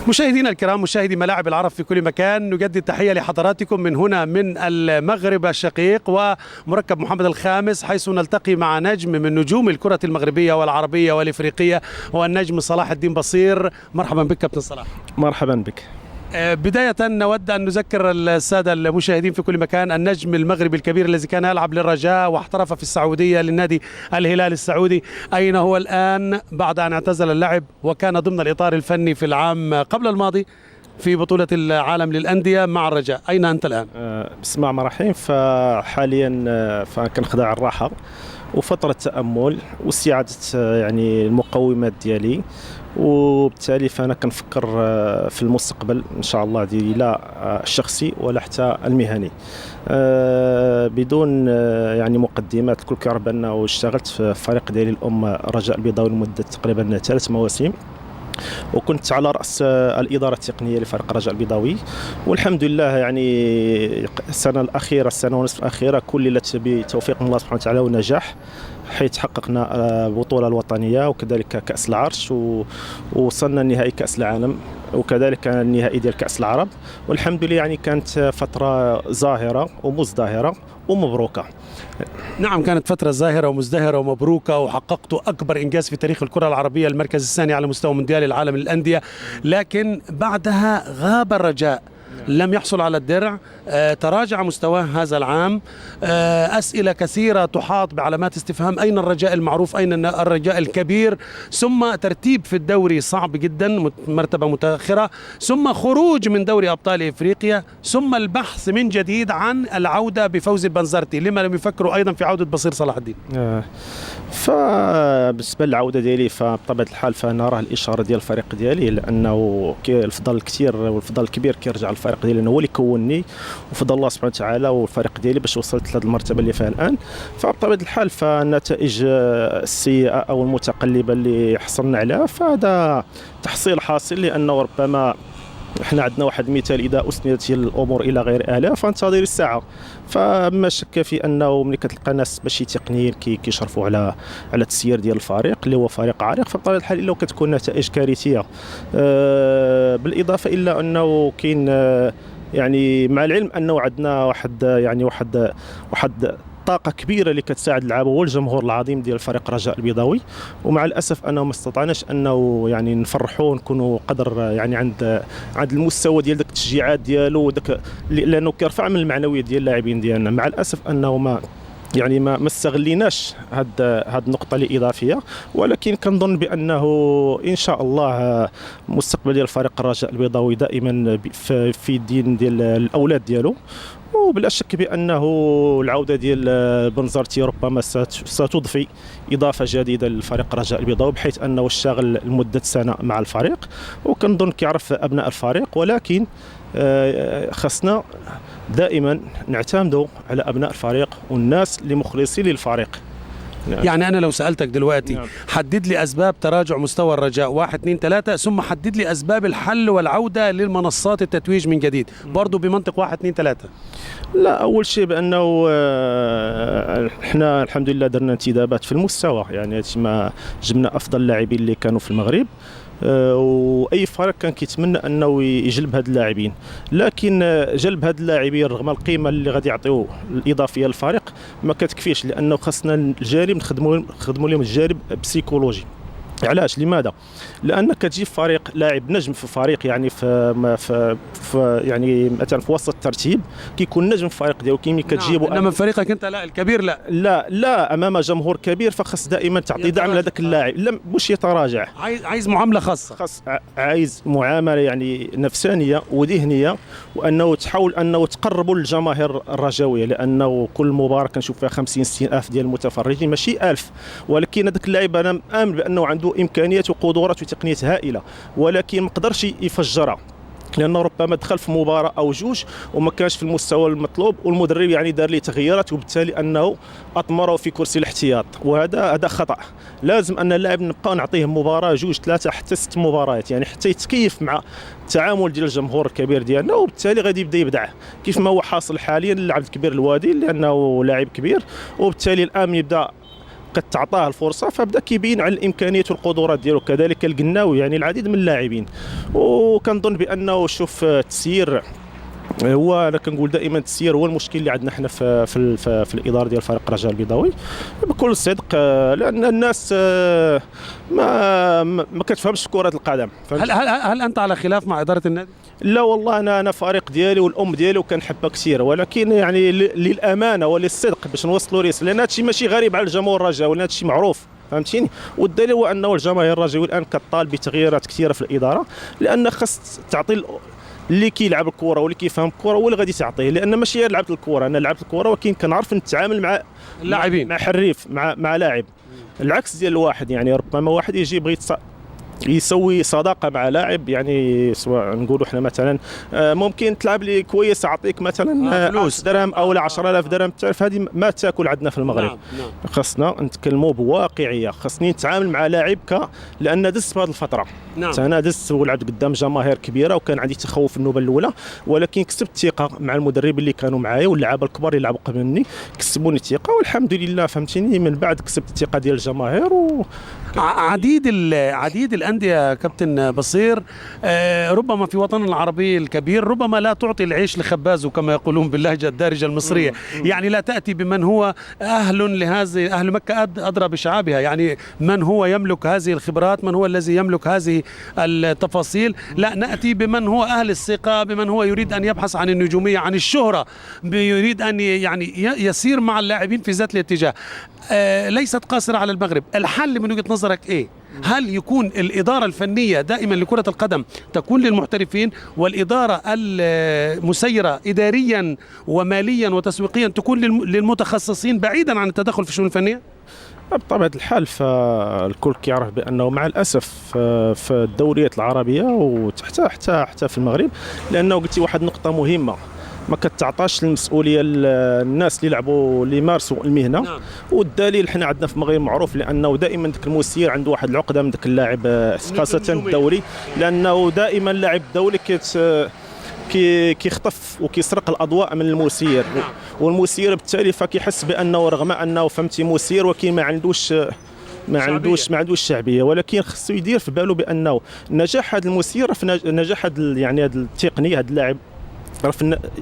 مشاهدينا الكرام، مشاهدي ملاعب العرب في كل مكان، نجدد تحية لحضراتكم من هنا من المغرب الشقيق ومركب محمد الخامس، حيث نلتقي مع نجم من نجوم الكرة المغربية والعربية والإفريقية، هو النجم صلاح الدين بصير. مرحبا بك كابتن صلاح. مرحبا بك. بداية نود أن نذكر السادة المشاهدين في كل مكان النجم المغربي الكبير الذي كان يلعب للرجاء واحترف في السعودية للنادي الهلال السعودي، أين هو الآن بعد أن اعتزل اللعب وكان ضمن الإطار الفني في العام قبل الماضي في بطولة العالم للأندية مع الرجاء؟ أين أنت الآن؟ بسم الله الرحمن الرحيم. فحاليا فكنخضع الراحة وفترة تأمل واستعادة يعني المقومات ديالي، وبالتالي فانا كنفكر في المستقبل ان شاء الله ديالي، لا الشخصي ولا حتى المهني. بدون يعني مقدمات، الكل كيعرف بانه اشتغلت في الفريق ديالي الام الرجاء البيضاوي لمده تقريبا 3 مواسم، وكنت على رأس الإدارة التقنية لفريق الرجاء البيضاوي، والحمد لله يعني السنة ونصف الأخيرة كللت بتوفيق الله سبحانه وتعالى ونجاح، حيث حققنا البطولة الوطنية وكذلك كأس العرش، ووصلنا لنهائي كأس العالم وكذلك النهائي ديال كأس العرب، والحمد لله يعني كانت فترة زاهرة ومزدهرة ومبروكة. نعم، كانت فترة زاهرة ومزدهرة ومبروكة، وحققت أكبر إنجاز في تاريخ الكرة العربية، المركز الثاني على مستوى مونديال العالم للأندية، لكن بعدها غاب الرجاء، لم يحصل على الدرع، تراجع مستواه هذا العام. أسئلة كثيرة تحاط بعلامات استفهام: أين الرجاء المعروف؟ أين الرجاء الكبير؟ ثم ترتيب في الدوري صعب جدا، مرتبة متأخرة، ثم خروج من دوري أبطال إفريقيا، ثم البحث من جديد عن العودة بفوز البنزرتي. لما لم يفكروا أيضا في عودة بصير صلاح الدين؟ فبالنسبة للعودة ديالي فبطبيعة الحال فنرى الإشارة ديال الفريق ديالي، لأنه الفضل الكثير والفضل الكبير كيرجع للفريق ديالي، لأنه هو اللي كوني وفضل الله سبحانه وتعالى والفريق ديالي باش وصلت لهذه المرتبة اللي فيها الآن. فبطبيعة الحال فالنتائج السيئة أو المتقلبة اللي حصلنا عليها فهذا تحصيل حاصل، لأنه ربما احنا عندنا واحد المثال: اذا اسندت الامور الى غير اهلها فانتظر الساعه. فما شك في انه ملي كتلقى ناس ماشي تقنيين كيشرفوا على التسيير ديال الفريق اللي هو فريق عريق، فبطبيعه الحال الا كتكون نتائج كارثيه. بالاضافه الى انه كاين يعني مع العلم انه عندنا واحد طاقة كبيرة اللي كتساعد اللعابة والجمهور العظيم ديال فريق الرجاء البيضاوي، ومع الأسف أنه ما استطعناش أنه يعني نفرحوا ونكونوا قدر يعني عند المستوى ديال داك التشجيعات ديالو لأنه كيرفع من المعنويات ديال اللاعبين ديالنا. مع الأسف أنه ما استغليناش هاد النقطة الإضافية، ولكن كنظن بأنه إن شاء الله مستقبل ديال فريق الرجاء البيضاوي دائما في الدين ديال الأولاد ديالو، وبلا شك بأنه العودة ديال بنزرتي ربما ستضفي إضافة جديدة للفريق الرجاء البيضاوي، بحيث أنه اشتغل لمدة سنة مع الفريق وكنظن كيعرف أبناء الفريق، ولكن خصنا دائما نعتمدوا على أبناء الفريق والناس اللي مخلصين للفريق. يعني أنا لو سألتك دلوقتي حدد لي أسباب تراجع مستوى الرجاء 1 2 3، ثم حدد لي أسباب الحل والعودة للمنصات التتويج من جديد، برضو بمنطق 1 2 3. لا، أول شيء بأنه احنا الحمد لله درنا انتدابات في المستوى، يعني ما جبنا أفضل اللاعبين اللي كانوا في المغرب، واي فريق كان كيتمنى انه يجلب هاد اللاعبين، لكن جلب هاد اللاعبين رغم القيمه اللي غادي يعطيو الاضافيه للفريق ما كتكفيش، لانه خاصنا الجانب نخدموا لهم الجانب بسيكولوجي. علاش؟ لماذا؟ لان كتجيب فريق لاعب نجم في فريق يعني في يعني مثلا في وسط الترتيب كيكون نجم في الفريق ديالو، كيمي كتجيبوا انما فريقك انت لا الكبير لا امام جمهور كبير، فخص دائما تعطي دعم لهذاك اللاعب، لا مش يتراجع، عايز معامله خاصه، عايز معامله يعني نفسانيه وذهنيه، وانه تحاول انه تقربوا للجماهير الرجاويه، لانه كل مباراه كنشوف فيها 50 60 الف ديال المتفرجين، ماشي 1000، ولكن هذاك اللاعب انا امن بانه عنده امكانيات وقدرات وتقنيات هائله، ولكن ما قدرش يفجرها، لانه ربما دخل في مباراه او جوج وما كانش في المستوى المطلوب، والمدرب يعني دار ليه تغييرات، وبالتالي انه اطمره في كرسي الاحتياط، وهذا خطا. لازم ان اللاعب نبقى نعطيه مباراه 2 3 حتى 6 مباريات، يعني حتى يتكيف مع التعامل ديال الجمهور الكبير ديالنا، وبالتالي غادي يبدا يبدع كيف ما هو حاصل حاليا للعبد الكبير الوادي، لانه لاعب كبير، وبالتالي الان يبدا قد تعطاه الفرصه فبدا كيبين على الامكانيات والقدرات ديالو. كذلك القناوي يعني العديد من اللاعبين، وكنظن بانه شوف التسيير هو، انا كنقول دائما التسيير هو المشكل اللي عندنا حنا في الاداره ديال فريق الرجاء البيضاوي بكل صدق، لان الناس ما كتفهمش كره القدم. هل انت على خلاف مع اداره النادي؟ لا والله انا فريق ديالي والام ديالي وكنحبها كثير، ولكن يعني للامانه وللصدق باش نوصلوا رساله، لان هادشي ماشي غريب على الجمهور الرجاوي، لان هادشي معروف فهمتيني. والدليل هو انه الجماهير الرجاوي الان كطالب بتغييرات كثيره في الاداره، لان خاص تعطي اللي كيلعب الكره واللي كيفهم الكره هو اللي غادي تعطيه، لان ماشي غير لعبت الكره، انا لعبت الكره ولكن كنعرف نتعامل مع اللاعبين، مع حريف، مع لاعب، العكس ديال الواحد. يعني ربما واحد يجي يبغي يسوي صداقه مع لاعب، يعني سواء نقولوا احنا مثلا ممكن تلعب لي كويس اعطيك مثلا فلوس درهم او 10,000 درهم، تعرف هذه ما تاكل عندنا في المغرب. نعم. خاصنا نتكلموا بواقعيه، خاصني نتعامل مع لاعب لان دزت في هذه الفتره. نعم. انا دزت ولعبت قدام جماهير كبيره وكان عندي تخوف النوبه الاولى، ولكن كسبت ثقه مع المدرب اللي كانوا معايا واللعابه الكبار اللي لعبوا قبل مني، كسبوني الثقه والحمد لله فهمتيني. من بعد كسبت الثقه ديال الجماهير عديد الأندية كابتن بصير ربما في وطننا العربي الكبير ربما لا تعطي العيش لخبازه كما يقولون باللهجة الدارجة المصرية، يعني لا تأتي بمن هو أهل لهذه، أهل مكة أدرى بشعابها، يعني من هو يملك هذه الخبرات، من هو الذي يملك هذه التفاصيل، لا نأتي بمن هو أهل الثقة، بمن هو يريد أن يبحث عن النجومية، عن الشهرة، يريد أن يعني يسير مع اللاعبين في ذات الاتجاه. ليست قاصرة على المغرب. الحل من وجهة نظرك إيه؟ هل يكون الإدارة الفنية دائما لكرة القدم تكون للمحترفين، والإدارة المسيرة إداريا وماليا وتسويقيا تكون للمتخصصين بعيدا عن التدخل في الشؤون الفنية؟ بطبيعة الحال فالكل كيعرف بأنه مع الأسف في الدوريات العربية وحتى حتى في المغرب، لأنه قلتي واحد نقطة مهمة، ما كتعطاش المسؤوليه الناس اللي يلعبوا اللي يمارسوا المهنه. نعم. والدليل حنا عندنا في المغرب معروف، لانه دائما ذاك المسير عنده واحد العقده من ذاك اللاعب خاصه الدوري، لانه دائما اللاعب الدولي كيخطف وكيسرق الاضواء من المسير. نعم. والمسير بالتالي فكيحس بانه رغم انه فهمتي مسير ولكن ما عندوش شعبيه، ولكن خصو يدير في باله بانه نجاح هذا المسير في نجاح يعني هذا التقني، هذا اللاعب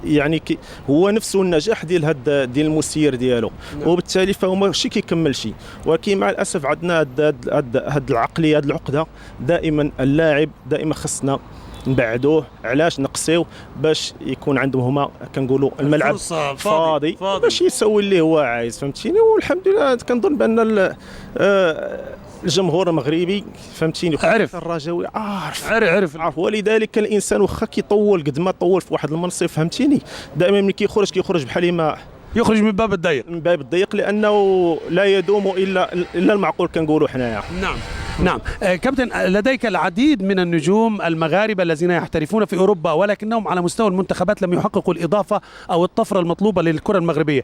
يعني هو نفسه النجاح ديال المسير ديالو. نعم. وبالتالي فهو ماشي كيكمل شيء، ولكن مع الاسف عندنا هاد العقليه، هاد العقده، دائما اللاعب دائما خصنا نبعدوه. علاش؟ نقصيو باش يكون عندهم هما كنقولوا الملعب فاضي باش يسوي اللي هو عايز فهمتيني. والحمد لله كنظن بان الجمهور المغربي فهمتيني عرف الرجاوي عارف ولذلك الانسان واخا كيطول قد ما طول في واحد المنصب فهمتيني، دائما ملي كيخرج بحال ما يخرج من باب الضيق، لانه لا يدوم الا المعقول كنقولوا حنايا. نعم. كابتن، لديك العديد من النجوم المغاربة الذين يحترفون في أوروبا، ولكنهم على مستوى المنتخبات لم يحققوا الإضافة أو الطفرة المطلوبة للكرة المغربية.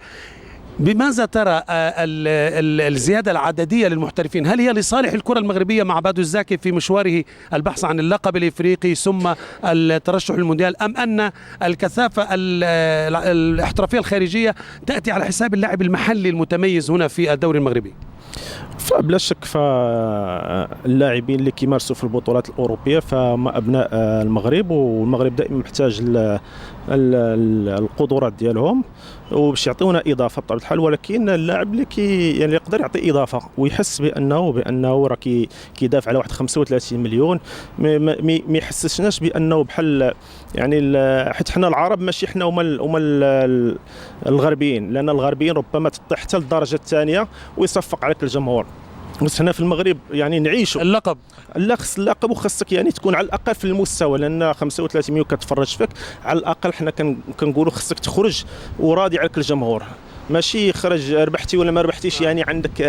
بماذا ترى الزيادة العددية للمحترفين؟ هل هي لصالح الكرة المغربية مع بادو الزاكي في مشواره البحث عن اللقب الإفريقي ثم الترشح للمونديال، أم أن الكثافة الاحترافية الخارجية تأتي على حساب اللاعب المحلي المتميز هنا في الدوري المغربي؟ فبلا شك فاللاعبين اللي كيمارسوا في البطولات الأوروبية فهم أبناء المغرب، والمغرب دائما محتاج القدرات ديالهم وباش يعطيونا اضافه بطبيعه الحال. ولكن اللاعب اللي يعني يقدر يعطي اضافه ويحس بانه راه كيدافع على واحد 35 مليون، ما يحسسناش بانه بحال يعني حيت حنا العرب ماشي حنا هما الغربيين، لان الغربيين ربما تطيح حتى للدرجه الثانيه ويصفق عليك الجمهور. بس هنا في المغرب يعني نعيشوا اللقب، خص اللقب، وخاصك يعني تكون على الاقل في المستوى، لان 35 مليون كتفرج فيك على الاقل حنا كنقولوا خصك تخرج وراضي عليك الجمهور، ماشي خرج ربحتي ولا ما ربحتيش يعني عندك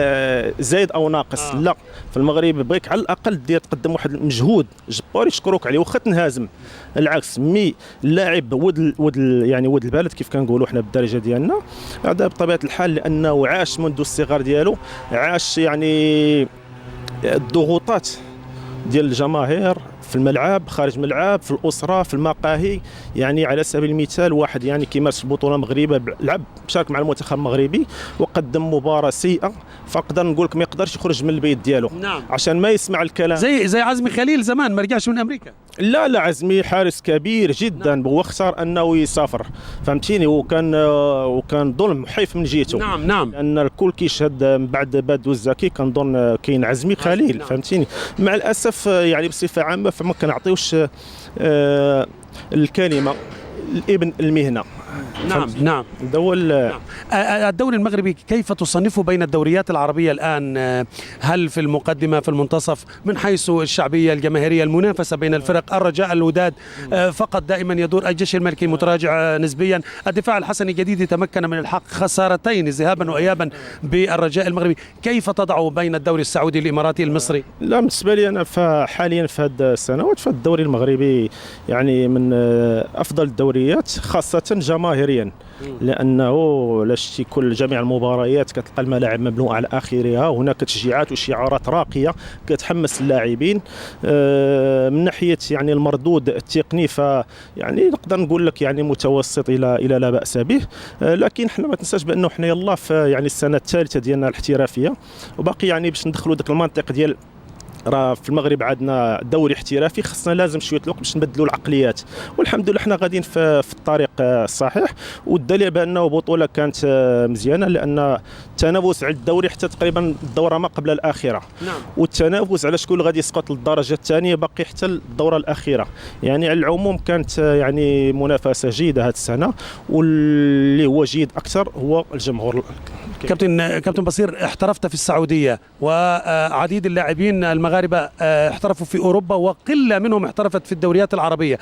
زايد او ناقص. لا، في المغرب بغيك على الاقل دير تقدم واحد المجهود جبار يشكروك عليه واخا تنهزم. العكس مي اللاعب ود البلد كيف كنقولوا حنا بالدرجه ديالنا، هذا بطبيعه الحال لانه عاش منذ الصغر ديالو، عاش يعني الضغوطات ديال الجماهير في الملعب، خارج الملعب، في الاسره، في المقاهي. يعني على سبيل المثال واحد يعني كيمارس البطوله المغربيه، لعب شارك مع المنتخب المغربي وقدم مباراه سيئه فنقدر نقول لك ما يقدرش يخرج من البيت ديالو نعم. عشان ما يسمع الكلام. زي عزمي خليل زمان ما رجعش من امريكا. لا عزمي حارس كبير جدا. نعم. هو اختار انه يسافر، فهمتيني، وكان ظلم محيف من جهته. نعم. لان الكل كيشهد من بعد بدو الزكي كنظن كاين عزمي خليل. نعم. فهمتيني. مع الاسف يعني بصفه عامه فما كنعطيوش الكلمه الابن المهنه. نعم. الدوري المغربي كيف تصنفه بين الدوريات العربية الآن؟ هل في المقدمة، في المنتصف، من حيث الشعبية الجماهيرية، المنافسة بين الفرق، الرجاء، الوداد فقط دائما يدور، الجيش الملكي متراجع نسبيا، الدفاع الحسني الجديد تمكن من الحق خسارتين ذهابا وإيابا بالرجاء المغربي. كيف تضع بين الدوري السعودي الإماراتي المصري؟ لا بالنسبة لي أنا فحاليا في هذه السنوات فالدوري المغربي يعني من أفضل الدوريات خاصة جماهيريا، لانه لشتي جميع المباريات كتلقى الملاعب مملوءه على اخرها، هناك تشجيعات وشعارات راقيه كتحمس اللاعبين. من ناحيه يعني المردود التقني يعني نقدر نقول لك يعني متوسط الى لا باس به، لكن حنا ما تنساش بانه حنا يلاه في يعني السنه الثالثه ديالنا الاحترافيه، وباقي يعني باش ندخلوا داك المنطق ديال راه في المغرب عندنا دوري احترافي، خصنا لازم شويه الوقت باش نبدلوا العقليات، والحمد لله حنا غاديين في الطريق الصحيح، والدليل بانه بطوله كانت مزيانه، لان التنافس على الدوري حتى تقريبا الدوره ما قبل الاخيره. نعم. والتنافس على شكون غادي يسقط للدرجه الثانيه باقي حتى الدوره الاخيره، يعني على العموم كانت يعني منافسه جيده هذه السنه، واللي هو جيد اكثر هو الجمهور. كابتن بصير، احترفت في السعوديه، وعديد اللاعبين المغاربه احترفوا في اوروبا، وقله منهم احترفت في الدوريات العربيه.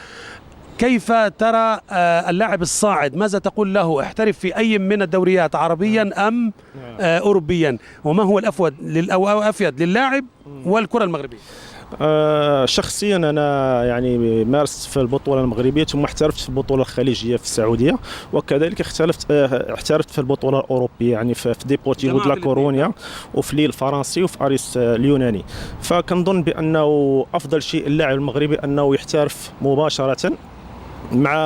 كيف ترى اللاعب الصاعد؟ ماذا تقول له؟ احترف في أي من الدوريات، عربيا أم أوروبيا؟ وما هو الأفضل أو أفيد للاعب والكرة المغربية؟ شخصيا انا يعني مارست في البطوله المغربيه ثم احترفت في البطوله الخليجيه في السعوديه، وكذلك احترفت في البطوله الاوروبيه يعني في ديبورتيفو د لا كورونيا وفي ليل الفرنسي وفي اريس اليوناني. فكنظن بانه افضل شيء اللاعب المغربي انه يحترف مباشره، مع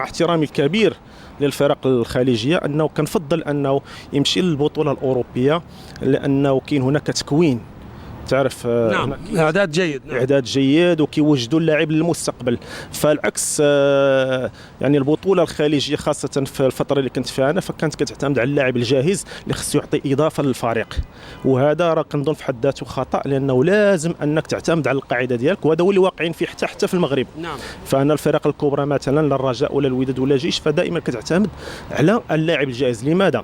احترامي الكبير للفرق الخليجيه، انه كنفضل انه يمشي للبطوله الاوروبيه، لانه كاين هناك تكوين، تعرف. نعم. اعداد جيد. نعم. اعداد جيد وكيوجدوا اللاعب للمستقبل. فالعكس يعني البطوله الخليجيه خاصه في الفتره اللي كنت فيها انا فكانت كتعتمد على اللاعب الجاهز اللي خصو يعطي اضافه للفريق، وهذا راه كنظن في حد ذاته خطا، لانه لازم انك تعتمد على القاعده ديالك، وهذا هو اللي واقعين فيه حتى في المغرب. نعم. فانا الفرق الكبرى مثلا الرجاء ولا الوداد ولا الجيش فدائما كتعتمد على اللاعب الجاهز. لماذا؟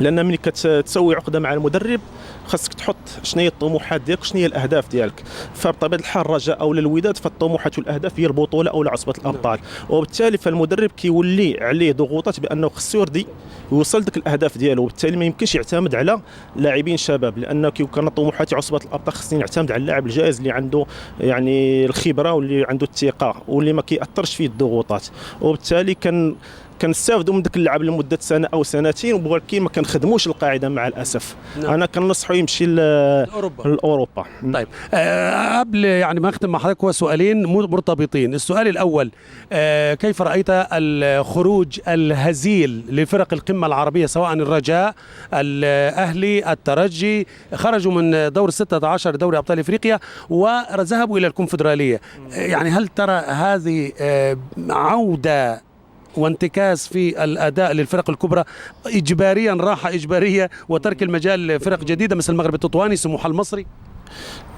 لان ملي كتسوي عقده مع المدرب خاصك تحط شنو هي الطموحات ديالك وشنو هي الاهداف ديالك. فبطبيعه الحال الرجاء او الوداد فالطموحات والاهداف هي البطوله او عصبه الابطال، وبالتالي فالمدرب كيولي عليه ضغوطات بانه خصو يرضي يوصل ديك الاهداف ديالو، وبالتالي ما يمكنش يعتمد على لاعبين شباب، لانه كي كان طموحات عصبه الابطال خصني نعتمد على اللاعب الجاهز اللي عنده يعني الخبره واللي عنده الثقه واللي ما كيأثرش فيه الضغوطات. وبالتالي كنستافدوا من ذاك اللاعب لمده سنه او سنتين، ولكن ما كنخدموش القاعده مع الاسف. نعم. انا كننصحو يمشي لاوروبا. طيب قبل يعني ما اختم مع حضرتك هو سؤالين مرتبطين. السؤال الاول، كيف رايت الخروج الهزيل لفرق القمه العربيه سواء الرجاء، الاهلي، الترجي، خرجوا من دور 16 دوري ابطال افريقيا وذهبوا الى الكونفدراليه؟ يعني هل ترى هذه عوده وانتكاس في الاداء للفرق الكبرى اجباريا، راحه اجباريه وترك المجال لفرق جديده مثل المغرب التطواني، سموحه المصري؟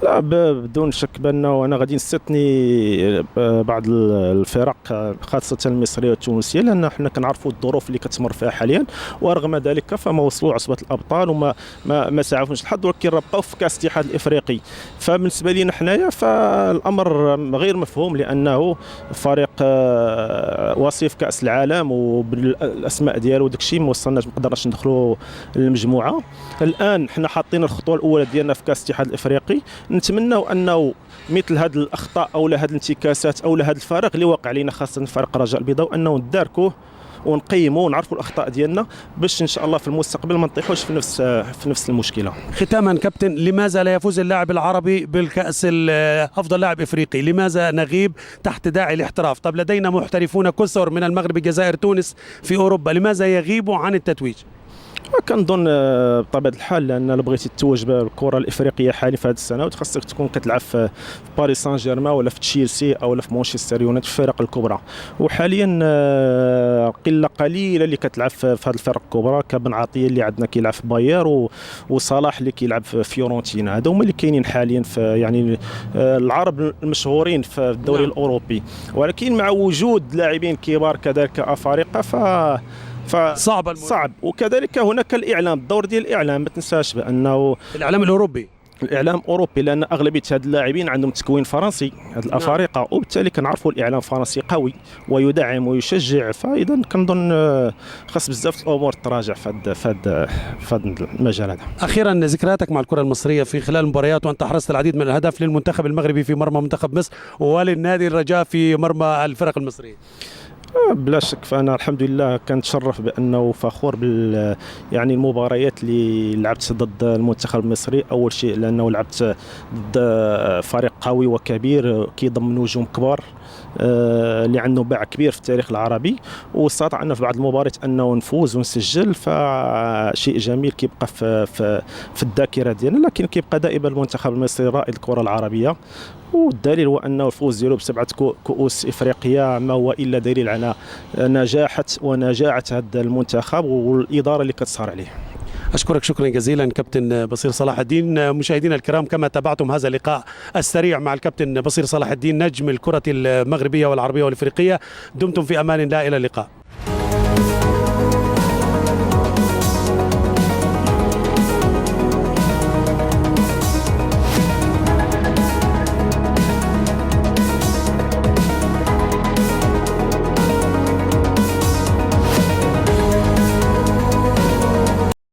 لا بدون شك بانه انا غادي نستثني بعض الفرق خاصه المصريه والتونسيه، لان حنا كنعرفوا الظروف اللي كتمر فيها حاليا، ورغم ذلك فما وصلوا عصبه الابطال وما ما سعفوش الحظ، ولكن بقاو في كاس الاتحاد الافريقي. فبالنسبه لنا حنايا فالامر غير مفهوم، لانه فريق وصيف كاس العالم وبالاسماء ديالو وداك الشيء ما وصلناش، ما قدرناش ندخلوا للمجموعه. الان حنا حاطين الخطوه الاولى ديالنا في كاس الاتحاد الافريقي، نتمنوا انه مثل هذه الاخطاء او هذه الانتكاسات او هذا الفارق اللي وقع علينا خاصه فريق الرجاء البيضاوي انه نداركوه ونقيموا ونعرفوا الاخطاء ديالنا باش ان شاء الله في المستقبل ما نطيحوش في نفس المشكله. ختاما كابتن، لماذا لا يفوز اللاعب العربي بالكاس افضل لاعب افريقي؟ لماذا نغيب تحت داعي الاحتراف؟ طب لدينا محترفون كثر من المغرب، الجزائر، تونس في اوروبا، لماذا يغيبوا عن التتويج؟ كنظن بطبيعه الحال لان الا بغيتي تتوج بالكره الافريقيه حاليا في هذه السنه وخاصك تكون كتلعب في باريس سان جيرمان ولا في تشيلسي او ولا في مانشستر يونايتد في الفرق الكبرى. وحاليا قله قليله اللي كتلعب في هذه الفرق الكبرى، كبن عطيه اللي عندنا كيلعب في باير وصلاح اللي كيلعب في فيورنتينا. هذا هما اللي كاينين حاليا في يعني العرب المشهورين في الدوري نعم. الاوروبي. ولكن مع وجود لاعبين كبار كذلك افارقه صعب. وكذلك هناك الاعلام، الدور ديال الاعلام ما تنساش بانه الاعلام الاوروبي، الاعلام الاوروبي، لان اغلبيه هاد اللاعبين عندهم تكوين فرنسي هاد الافارقه، وبالتالي كنعرفوا الاعلام الفرنسي قوي ويدعم ويشجع. فاذا كنظن خاص بزاف الامور تراجع في هذا المجال هذا. اخيرا ذكرياتك مع الكره المصريه في خلال المباريات، وانت حرزت العديد من الاهداف للمنتخب المغربي في مرمى منتخب مصر وللنادي الرجاء في مرمى الفرق المصريه. بلا شك، فانا الحمد لله كنتشرف بانه فخور يعني المباريات اللي لعبت ضد المنتخب المصري. اول شيء لانه لعبت ضد فريق قوي وكبير كيضم نجوم كبار اللي عنده باع كبير في التاريخ العربي، واستطعنا في بعض المباريات انه نفوز ونسجل، فشيء جميل كيبقى في الذاكره ديالنا. لكن كيبقى دائما المنتخب المصري رائد الكره العربيه، والدليل هو انه الفوز ديالو بسبعه كؤوس افريقيا ما هو الا دليل على نجاعه هذا المنتخب والاداره اللي كتصار عليه. أشكرك شكرا جزيلا كابتن بصير صلاح الدين. مشاهدينا الكرام، كما تابعتم هذا اللقاء السريع مع الكابتن بصير صلاح الدين نجم الكرة المغربية والعربية والإفريقية، دمتم في أمان الله، إلى اللقاء.